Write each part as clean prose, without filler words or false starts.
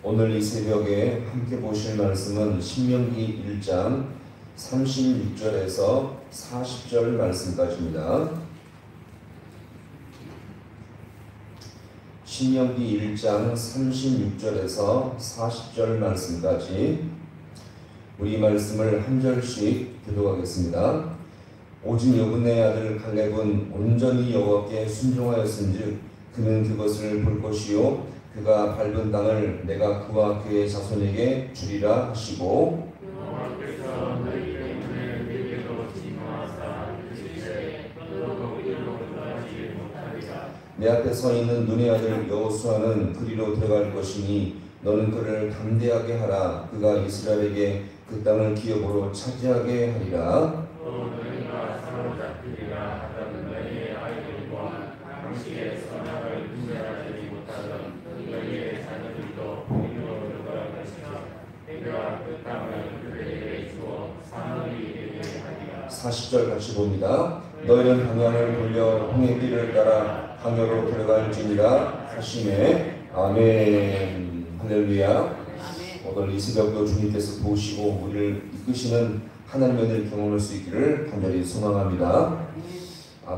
오늘 이 새벽에 함께 보실 말씀은 신명기 1장 36절에서 40절 말씀까지입니다. 신명기 1장 36절에서 40절 말씀까지 우리 말씀을 한 절씩 들어가겠습니다. 오직 여분의 아들 갈렙은 온전히 여호와께 순종하였은즉 그는 그것을 볼 것이요 그가 밟은 땅을 내가 그와 그의 자손에게 주리라 하시고 여호와께서 너희 때문에 내게로 진노하사 그들의 너도 이리로 들어가지 못하리라. 내 앞에 서 있는 눈의 아들 여호수아는 그리로 들어갈 것이니 너는 그를 담대하게 하라. 그가 이스라엘에게 그 땅을 기업으로 차지하게 하리라. 또 너희가 사로잡히리라 하던 너희의 아이들과 당시에 선악을 분별하지 못하던 너희의 자녀들도 이리로 들어갈 것이라. 내가 그 땅을 그들에게 주어 산업이 되게 하리라. 40절 같이 봅니다. 너희는 방향을 돌려 홍해 길을 따라 방향으로 들어갈지니라 하시매. 아멘. 할렐루야. 오늘 이 새벽도 주님께서 도우시고 우리를 이끄시는 하나님의 은혜를 경험할 수 있기를 간절히 소망합니다.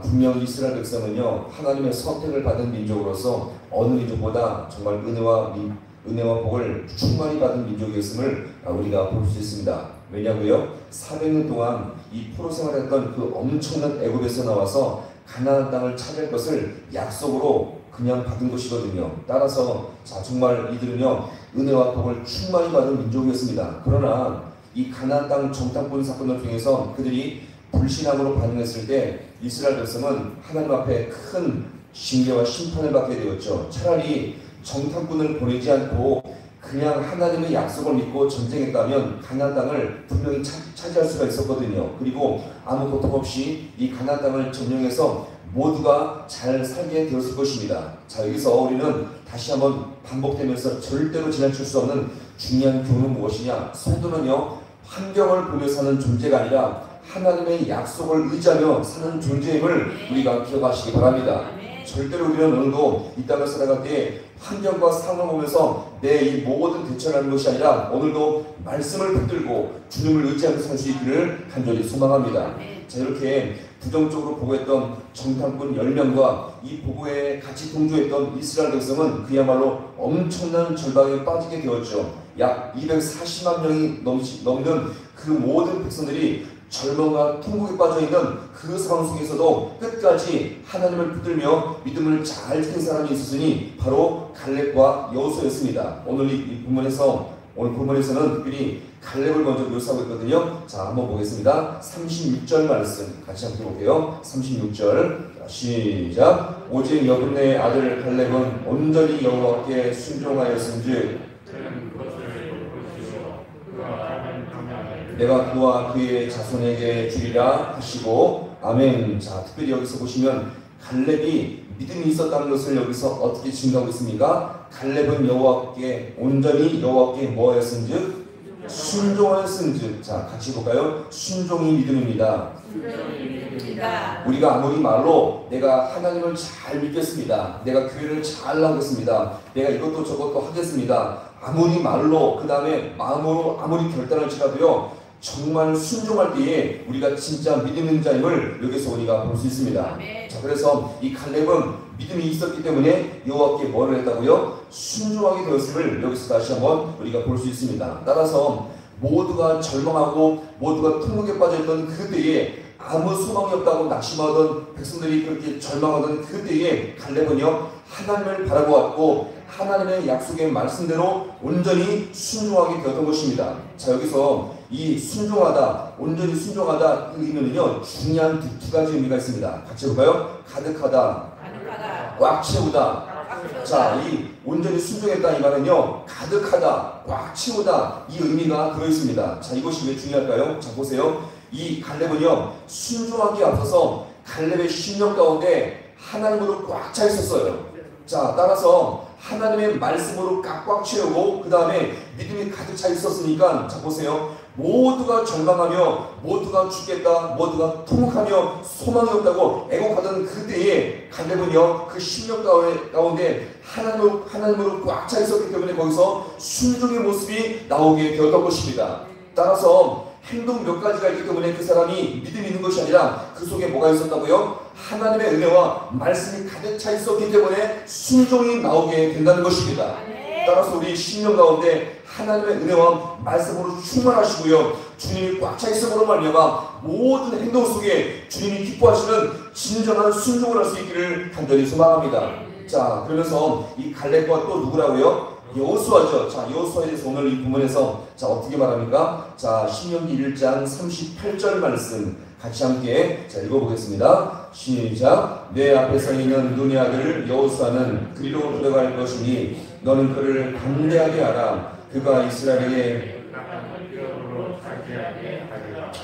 분명 이스라엘 백성은요, 하나님의 선택을 받은 민족으로서 어느 민족보다 정말 은혜와 복을 충만히 받은 민족이었음을 우리가 볼 수 있습니다. 왜냐고요? 400년 동안 이 포로 생활했던 그 엄청난 애굽에서 나와서 가나안 땅을 차지할 것을 약속으로 그냥 받은 것이거든요. 따라서 정말 이들은요 은혜와 복을 충만히 받은 민족이었습니다. 그러나 이 가나안 땅 정탐꾼 사건을 통해서 그들이 불신앙으로 반응했을 때 이스라엘 백성은 하나님 앞에 큰 징계와 심판을 받게 되었죠. 차라리 정탐꾼을 보내지 않고 그냥 하나님의 약속을 믿고 전쟁했다면 가나안 땅을 분명히 차지할 수가 있었거든요. 그리고 아무 고통 없이 이 가나안 땅을 점령해서 모두가 잘 살게 되었을 것입니다. 자, 여기서 우리는 다시 한번 반복되면서 절대로 지나칠 수 없는 중요한 교훈은 무엇이냐? 성도는요 환경을 보며 사는 존재가 아니라 하나님의 약속을 의지하며 사는 존재임을 우리가 기억하시기 바랍니다. 절대로 우리는 오늘도 이 땅을 살아갈 때 환경과 상황을 보면서 내 이 모든 대처를 하는 것이 아니라 오늘도 말씀을 붙들고 주님을 의지하며 살 수 있기를 간절히 소망합니다. 자, 이렇게 부정적으로 보고했던 정탐꾼 10명과 이 보고에 같이 동조했던 이스라엘 백성은 그야말로 엄청난 절망에 빠지게 되었죠. 약 240만 명이 넘는 그 모든 백성들이 절망과 통곡에 빠져있는 그 상황 속에서도 끝까지 하나님을 붙들며 믿음을 잘 지킨 사람이 있었으니 바로 갈렙과 여호수아였습니다. 오늘 오늘 본문에서는 특별히 갈렙을 먼저 묘사하고 있거든요. 자, 한번 보겠습니다. 36절 말씀 같이 한번 볼게요. 36절 시작. 오직 여분의 아들 갈렙은 온전히 여호와께 순종하였은즉 내가 그와 그의 자손에게 주리라 하시고. 아멘. 자, 특별히 여기서 보시면 갈렙이 믿음이 있었다는 것을 여기서 어떻게 증거하고 있습니까? 갈렙은 여호와께 온전히 여호와께 뭐하였은즉 순종하였은즉. 자, 같이 볼까요? 순종이 믿음입니다. 우리가 아무리 말로 내가 하나님을 잘 믿겠습니다, 내가 교회를 잘 나오겠습니다, 내가 이것도 저것도 하겠습니다, 아무리 말로 그 다음에 마음으로 아무리 결단을 치라도요 정말 순종할 때에 우리가 진짜 믿음 있는 자임을 여기서 우리가 볼 수 있습니다. 자, 그래서 이 갈렙은 믿음이 있었기 때문에 여호와께 뭐를 했다고요? 순종하게 되었음을 여기서 다시 한번 우리가 볼 수 있습니다. 따라서 모두가 절망하고 모두가 통곡에 빠져있던 그때에 아무 소망이 없다고 낙심하던 백성들이 그렇게 절망하던 그때에 갈렙은요 하나님을 바라보았고 하나님의 약속의 말씀대로 온전히 순종하게 되었던 것입니다. 자, 여기서 이 순종하다, 온전히 순종하다 그 의미는요 중요한 두 가지 의미가 있습니다. 같이 볼까요? 가득하다, 꽉 채우다. 자, 이 온전히 순종했다 이 말은요 가득하다, 꽉 채우다 이 의미가 들어있습니다. 자, 이것이 왜 중요할까요? 자, 보세요. 이 갈렙은요 순종하기에 앞서서 갈렙의 심령 가운데 하나님으로 꽉 차 있었어요. 자, 따라서 하나님의 말씀으로 꽉꽉 채우고 그 다음에 믿음이 가득 차 있었으니까 자, 보세요. 모두가 절망하며 모두가 죽겠다, 모두가 통곡하며 소망이 없다고 애곡하던 그때에 갈렙은요 그 10년 가운데 하나님으로 꽉 차 있었기 때문에 거기서 순종의 모습이 나오게 되었던 것입니다. 따라서 행동 몇 가지가 있기 때문에 그 사람이 믿음이 있는 것이 아니라 그 속에 뭐가 있었다고요? 하나님의 은혜와 말씀이 가득 차 있었기 때문에 순종이 나오게 된다는 것입니다. 따라서 우리 신령 가운데 하나님의 은혜와 말씀으로 충만하시고요, 주님이 꽉 차 있음으로 말미암아 모든 행동 속에 주님이 기뻐하시는 진정한 순종을 할 수 있기를 간절히 소망합니다. 자, 그러면서 이 갈렙과 또 누구라고요? 여호수아죠. 자, 여호수아에 대해서 오늘 이 부문에서 자 어떻게 말합니까? 자, 신명기 1장 38절 말씀 같이 함께 자 읽어보겠습니다. 시작. 내 앞에 서 있는 눈의 아들 여호수아는 그리로 들어갈 것이니 너는 그를 담대하게 하라. 그가 이스라엘에게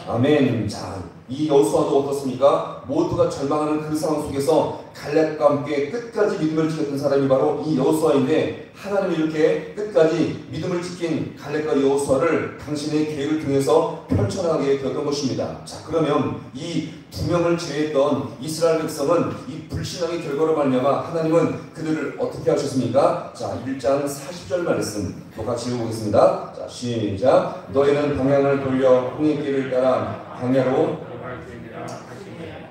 아멘. 자, 이 여호수아도 어떻습니까? 모두가 절망하는 그 상황 속에서 갈렙과 함께 끝까지 믿음을 지켰던 사람이 바로 이 여호수아인데, 하나님이 이렇게 끝까지 믿음을 지킨 갈렙과 여호수아를 당신의 계획을 통해서 펼쳐나가게 되었던 것입니다. 자, 그러면 이 두 명을 제외했던 이스라엘 백성은 이 불신앙의 결과로 말미암아 하나님은 그들을 어떻게 하셨습니까? 자, 1장 40절 말씀 또 같이 읽어보겠습니다. 자, 시작. 너희는 방향을 돌려 홍해길을 따라 광야로.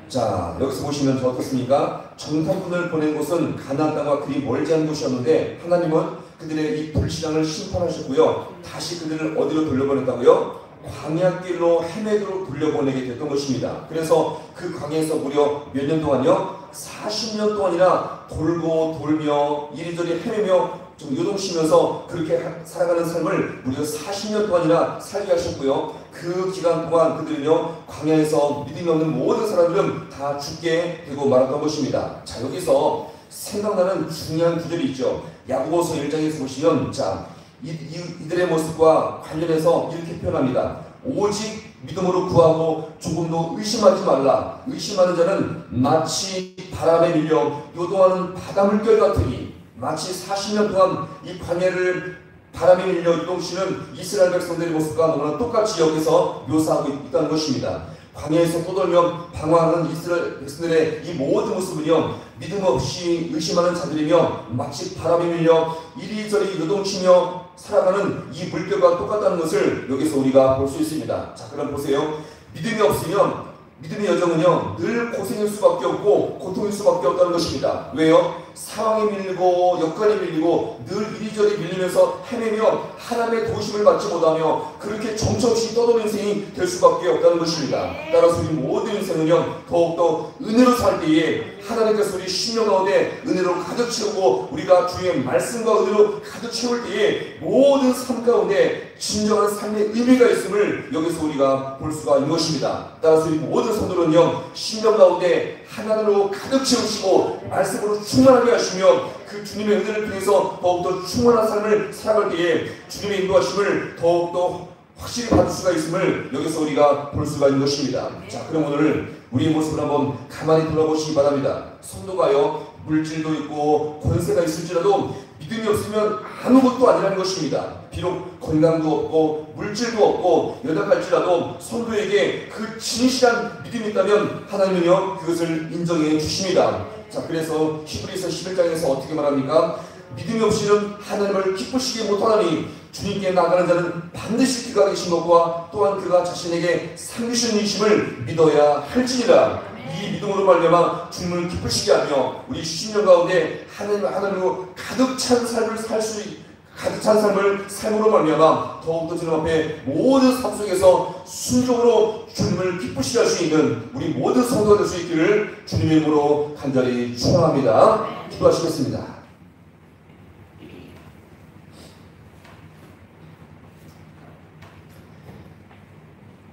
자, 여기서 보시면 저 어떻습니까? 정탐꾼을 보낸 곳은 가나안 땅과 그리 멀지 않은 곳이었는데 하나님은 그들의 이 불신앙을 심판하셨고요, 다시 그들을 어디로 돌려보냈다고요? 광야길로 헤매도록 돌려보내게 됐던 것입니다. 그래서 그 광야에서 무려 몇 년 동안요? 40년 동안이나 돌고 돌며 이리저리 헤매며 좀 요동치면서 그렇게 살아가는 삶을 무려 40년 동안이나 살게 하셨고요, 그 기간 동안 그들은요 광야에서 믿음이 없는 모든 사람들은 다 죽게 되고 말았던 것입니다. 자, 여기서 생각나는 중요한 구절이 있죠. 야고보서 1장에서 보시면 자 이들의 모습과 관련해서 이렇게 표현합니다. 오직 믿음으로 구하고 조금도 의심하지 말라. 의심하는 자는 마치 바람에 밀려 요동하는 바닷물결 같으니. 마치 40년 동안 이 광야를 바람에 밀려 요동치는 이스라엘 백성들의 모습과 너무나 똑같이 여기서 묘사하고 있다는 것입니다. 광야에서 떠돌며 방황하는 이스라엘 백성들의 이 모든 모습은요, 믿음 없이 의심하는 자들이며 마치 바람에 밀려 이리저리 요동치며 살아가는 이 물결과 똑같다는 것을 여기서 우리가 볼 수 있습니다. 자, 그럼 보세요. 믿음이 없으면 믿음의 여정은요 늘 고생일 수밖에 없고 고통일 수밖에 없다는 것입니다. 왜요? 상황에 밀리고 여건에 밀리고 늘 이리저리 밀리면서 헤매며 하나님의 도우심을 받지 못하며 그렇게 정처없이 떠도는 인생이 될 수밖에 없다는 것입니다. 따라서 우리 모든 인생은요 더욱더 은혜로 살 때에 하나님께서 우리 심령 가운데 은혜로 가득 채우고 우리가 주의 말씀과 은혜로 가득 채울 때에 모든 삶 가운데 진정한 삶의 의미가 있음을 여기서 우리가 볼 수가 있는 것입니다. 따라서 우리 모든 성도는요 심령 가운데 하나님으로 가득 채우시고 말씀으로 충만하게 하시며 그 주님의 은혜를 통해서 더욱더 충만한 삶을 살아갈 때에 주님의 인도하심을 더욱더 확실히 받을 수가 있음을 여기서 우리가 볼 수가 있는 것입니다. 자, 그럼 오늘 우리의 모습을 한번 가만히 돌아보시기 바랍니다. 성도가요 물질도 있고 권세가 있을지라도 믿음이 없으면 아무것도 아니라는 것입니다. 비록 건강도 없고 물질도 없고 연약할지라도 성도에게 그 진실한 믿음이 있다면 하나님은요 그것을 인정해 주십니다. 자, 그래서 히브리서 11장에서 어떻게 말합니까? 믿음이 없이는 하나님을 기쁘시게 못하나니 주님께 나가는 자는 반드시 그가 계신 것과 또한 그가 자신에게 상주신 이심을 믿어야 할지니라. 이 믿음으로 말미암아 주님을 기쁘시게 하며 우리 심령 가운데 하나님으로 가득 찬 삶을 가득 찬 삶을 삶으로 말미암아 더욱더 주님 앞에 모든 삶 속에서 순종으로 주님을 기쁘시게 할 수 있는 우리 모든 성도가 될 수 있기를 주님의 이름으로 간절히 축원합니다. 기도하시겠습니다.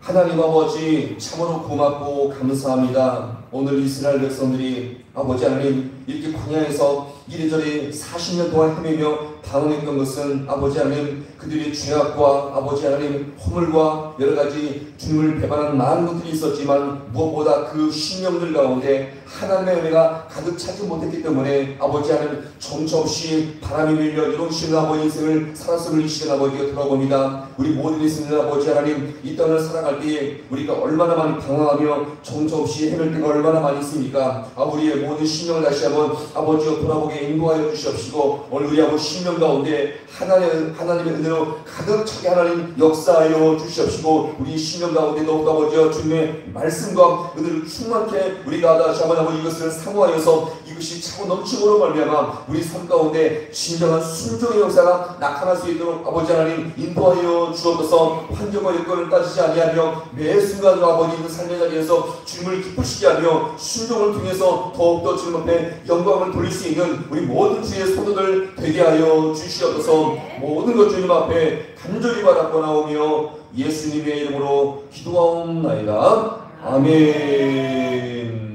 하나님 아버지 참으로 고맙고 감사합니다. 오늘 이스라엘 백성들이 아버지 하나님 이렇게 광야에서 이래저래 40년 동안 헤매며 당황했던 것은 아버지 하나님 그들의 죄악과 아버지 하나님 허물과 여러가지 주님을 배반하는 많은 것들이 있었지만 무엇보다 그 신령들 가운데 하나님의 은혜가 가득 차지 못했기 때문에 아버지 하나님 정처없이 바람이 밀려 이동시는 아버지 인생을 살았음을 이 시간 아버지가 돌아봅니다. 우리 모든 있는 아버지 하나님 이 땅을 살아갈 때에 우리가 얼마나 많이 당황하며 정처없이 헤맬 때가 얼마나 많이 있습니까? 우리의 모든 신령을 다시 한번 아버지가 돌아보게 인도하여 주시옵시고 오늘 우리 아버지 신령 가운데 하나님의 은혜로 가득 차게 하나님 역사하여 주시옵시고 우리 신령 가운데 더욱더 아버지와 주님의 말씀과 은혜를 충만케 우리가 다시 한번 아버지 이것을 사모하여서 이것이 차고 넘치므로 말미암아 우리 삶 가운데 진정한 순종의 역사가 나타날 수 있도록 아버지 하나님 인도하여 주옵소서. 환경과 여건을 따지지 아니하며 매 순간 아버지 그 삶의 자리에서 주님을 기쁘시게 하며 순종을 통해서 더욱더 주님 앞에 영광을 돌릴 수 있는 우리 모든 주의 소도들 되게 하여 주시옵소서. 모든 것 주님 앞에 간절히 바라고 나오며 예수님의 이름으로 기도하옵나이다. 아멘.